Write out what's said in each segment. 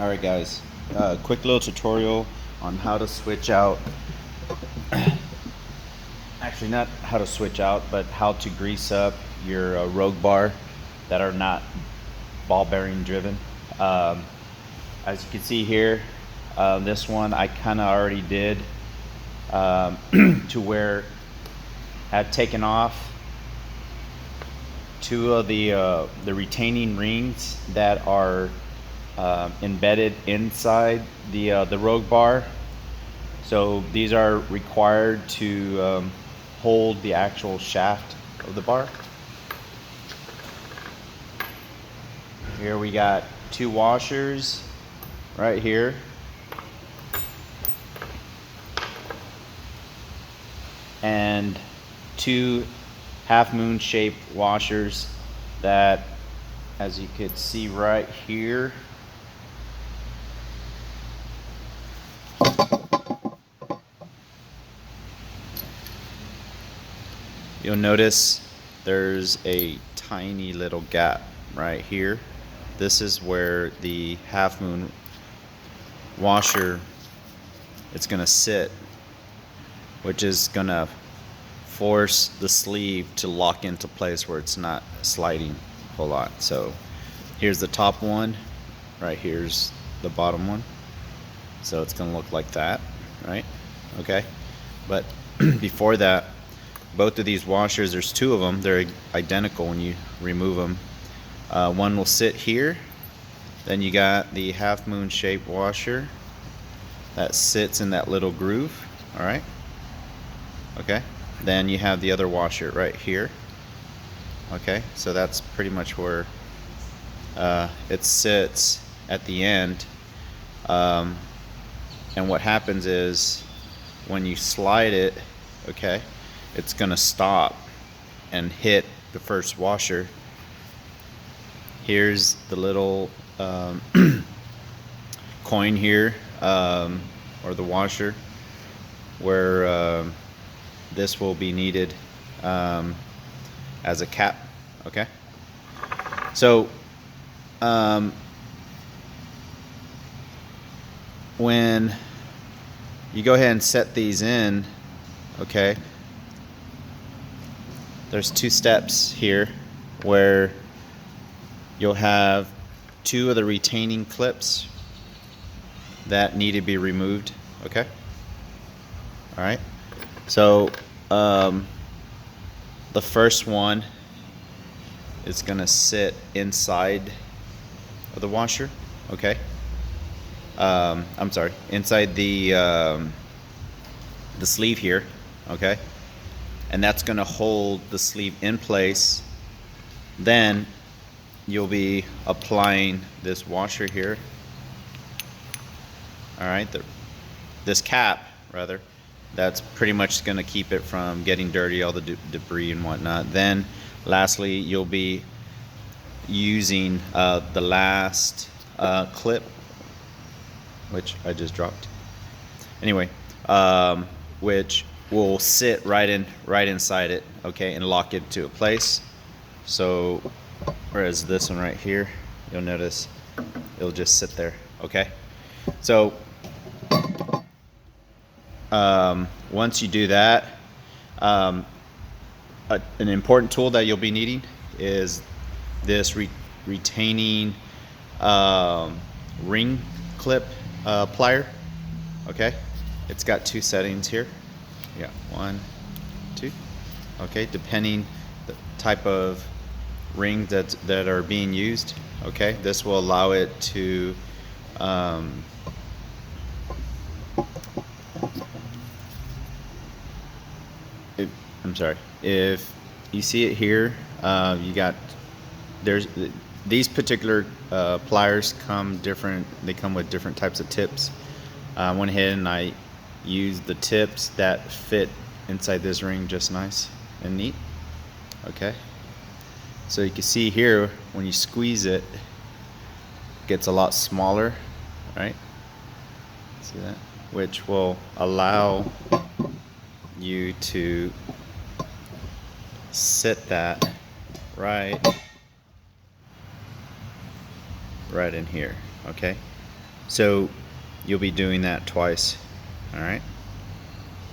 Alright guys, quick little tutorial on how to switch out, actually not how to switch out, but how to grease up your Rogue bar that are not ball bearing driven. As you can see here, this one I kind of already did to where I had taken off two of the retaining rings that are embedded inside the Rogue bar. So these are required to hold the actual shaft of the bar. Here we got two washers right here. And two half moon shaped washers that, as you could see right here, you'll notice there's a tiny little gap right here. This is where the half moon washer is going to sit, which is going to force the sleeve to lock into place where it's not sliding a whole lot. So here's the top one, right here's the bottom one. So it's going to look like that, right? Okay, but before that, both of these washers, there's two of them, they're identical when you remove them. One will sit here, then you got the half moon shaped washer that sits in that little groove. All right, okay, then you have the other washer right here. Okay, so that's pretty much where it sits at the end. And what happens is when you slide it, okay, it's gonna stop and hit the first washer. Here's the little coin here, or the washer, where this will be needed as a cap. Okay, so when you go ahead and set these in, okay, there's two steps here where you'll have two of the retaining clips that need to be removed. Okay, all right, so the first one is gonna sit inside of the washer. Okay, I'm sorry, inside the sleeve here. Okay, and that's gonna hold the sleeve in place. Then you'll be applying this washer here. All right, this cap rather, that's pretty much going to keep it from getting dirty, all the debris and whatnot. Then lastly, you'll be using the last clip, which I just dropped anyway, which will sit right inside it, okay, and lock it to a place. So whereas this one right here, you'll notice it'll just sit there. Okay, so once you do that, an important tool that you'll be needing is this retaining ring clip plier. Okay, it's got two settings here. Yeah, 1, 2. Okay, depending the type of ring that are being used. Okay, this will allow it to I'm sorry, if you see it here, you got, there's these particular pliers come different, they come with different types of tips. I went ahead and I used the tips that fit inside this ring just nice and neat. Okay, so you can see here when you squeeze it, it gets a lot smaller, right? See that? Which will allow you to sit that right in here. Okay, So you'll be doing that twice, all right?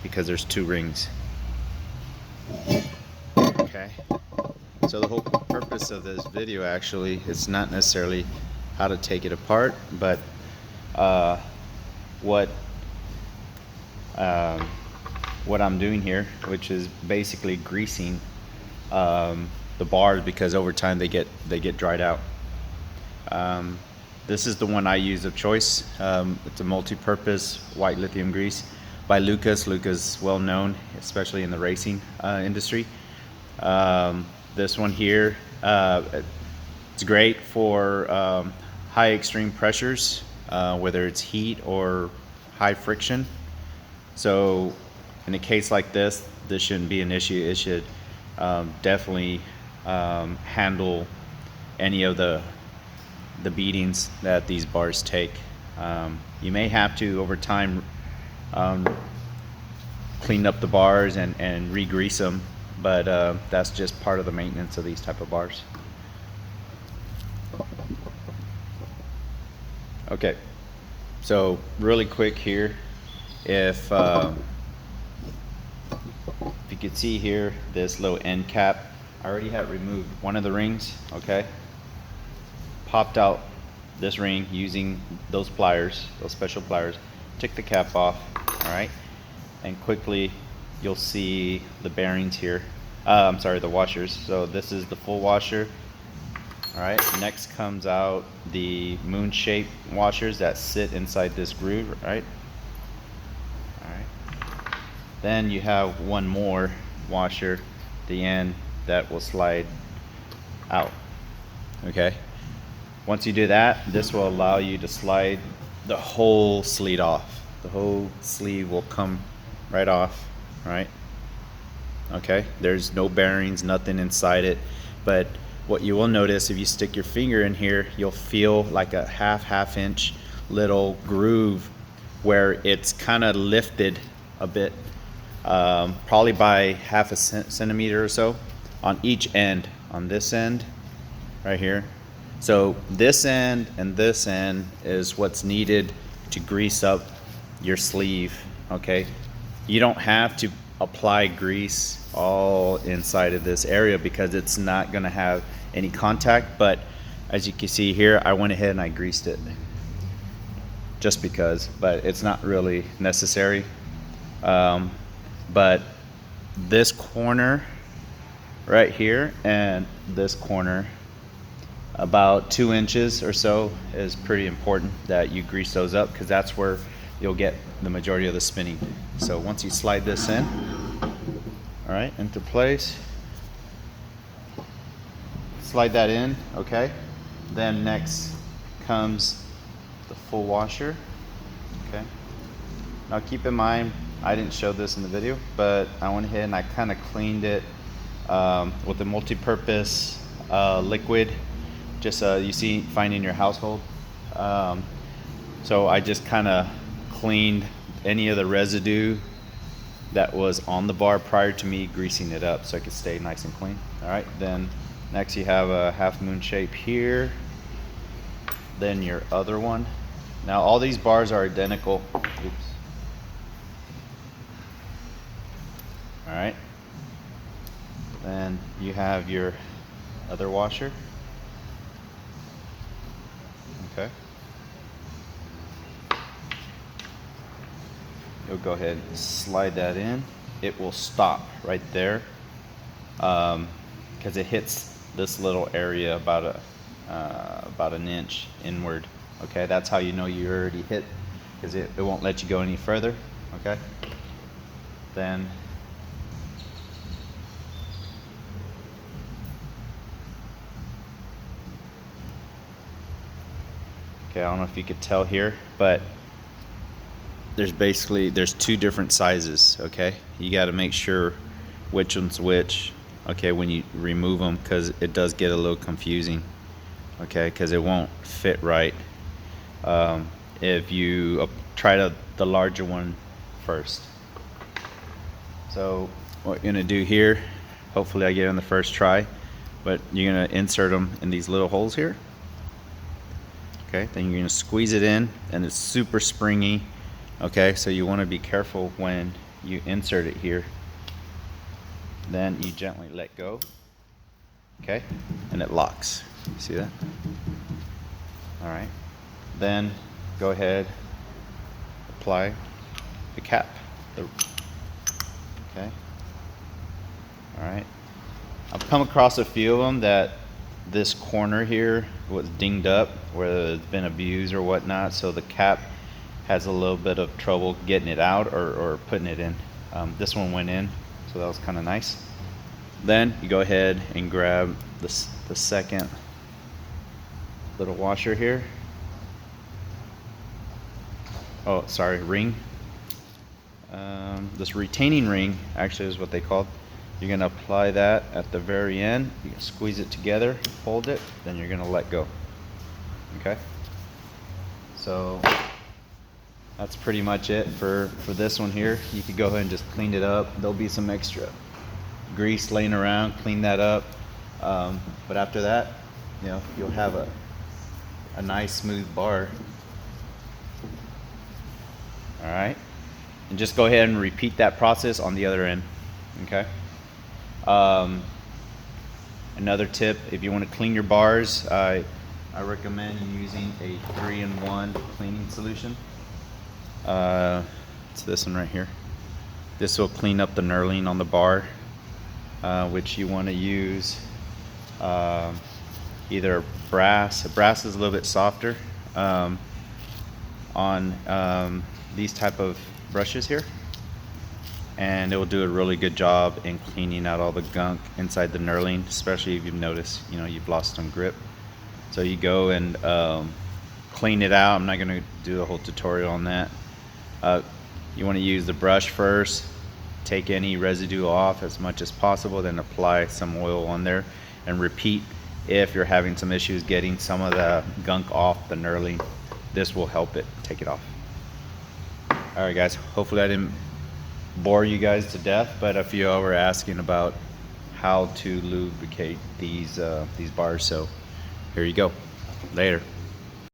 Because there's 2 rings. Okay. So the whole purpose of this video actually is not necessarily how to take it apart, but what um, what I'm doing here, which is basically greasing the bars, because over time they get dried out. This is the one I use of choice. It's a multi-purpose white lithium grease by Lucas. Lucas, well known, especially in the racing industry. This one here, it's great for high extreme pressures, whether it's heat or high friction. So in a case like this shouldn't be an issue. It should definitely handle any of the beatings that these bars take. You may have to, over time, clean up the bars and re-grease them, but that's just part of the maintenance of these type of bars. Okay, so really quick here, if you could see here, this little end cap, I already have removed one of the rings, okay? Popped out this ring using those pliers, those special pliers, took the cap off, all right? And quickly you'll see the bearings here. I'm sorry, the washers. So this is the full washer. All right, next comes out the moon shaped washers that sit inside this groove, right? All right. Then you have one more washer at the end that will slide out, okay? Once you do that, this will allow you to slide the whole sleeve off. The whole sleeve will come right off, right? Okay, there's no bearings, nothing inside it, but what you will notice if you stick your finger in here, you'll feel like a half inch little groove where it's kind of lifted a bit, probably by half a centimeter or so on each end, on this end right here. So this end and this end is what's needed to grease up your sleeve, okay? You don't have to apply grease all inside of this area because it's not gonna have any contact, but as you can see here, I went ahead and I greased it just because, but it's not really necessary. But this corner right here and this corner, about 2 inches or so, is pretty important that you grease those up because that's where you'll get the majority of the spinning. So once you slide this in, all right, into place, slide that in, okay? Then next comes the full washer, okay? Now keep in mind, I didn't show this in the video, but I went ahead and I kind of cleaned it with a multi-purpose liquid, just you see, find in your household. So I just kind of cleaned any of the residue that was on the bar prior to me greasing it up so it could stay nice and clean. All right, then next you have a half moon shape here, then your other one. Now all these bars are identical. Oops. All right, then you have your other washer. Okay, you'll go ahead and slide that in. It will stop right there because it hits this little area about an inch inward. Okay, that's how you know you already hit, because it won't let you go any further. Okay, then I don't know if you could tell here, but there's 2 different sizes, okay? You got to make sure which one's which, okay, when you remove them, because it does get a little confusing, okay, because it won't fit right if you try the larger one first. So what you're gonna do here, hopefully I get it on the first try, but you're gonna insert them in these little holes here. Okay, then you're gonna squeeze it in, and it's super springy. Okay, so you want to be careful when you insert it here. Then you gently let go. Okay, and it locks. See that? All right. Then go ahead, apply the cap. Okay. All right. I've come across a few of them that this corner here was dinged up, where it's been abused or whatnot, so the cap has a little bit of trouble getting it out or putting it in. This one went in, so that was kind of nice. Then you go ahead and grab the second little washer here. Oh, sorry, ring. This retaining ring actually is what they called. You're gonna apply that at the very end. You can squeeze it together, hold it, then you're gonna let go. Okay. So that's pretty much it for this one here. You could go ahead and just clean it up. There'll be some extra grease laying around. Clean that up. But after that, you know, you'll have a nice smooth bar. All right. And just go ahead and repeat that process on the other end. Okay. Another tip, if you want to clean your bars, I recommend using a 3-in-1 cleaning solution. It's this one right here. This will clean up the knurling on the bar, which you want to use either brass. Brass is a little bit softer on these type of brushes here, and it will do a really good job in cleaning out all the gunk inside the knurling, especially if you've noticed, you know, you've lost some grip. So you go and clean it out. I'm not going to do a whole tutorial on that. You want to use the brush first, take any residue off as much as possible, then apply some oil on there, and repeat if you're having some issues getting some of the gunk off the knurling. This will help it take it off. All right, guys, hopefully I didn't bore you guys to death, but a few were asking about how to lubricate these bars, so here you go. Later.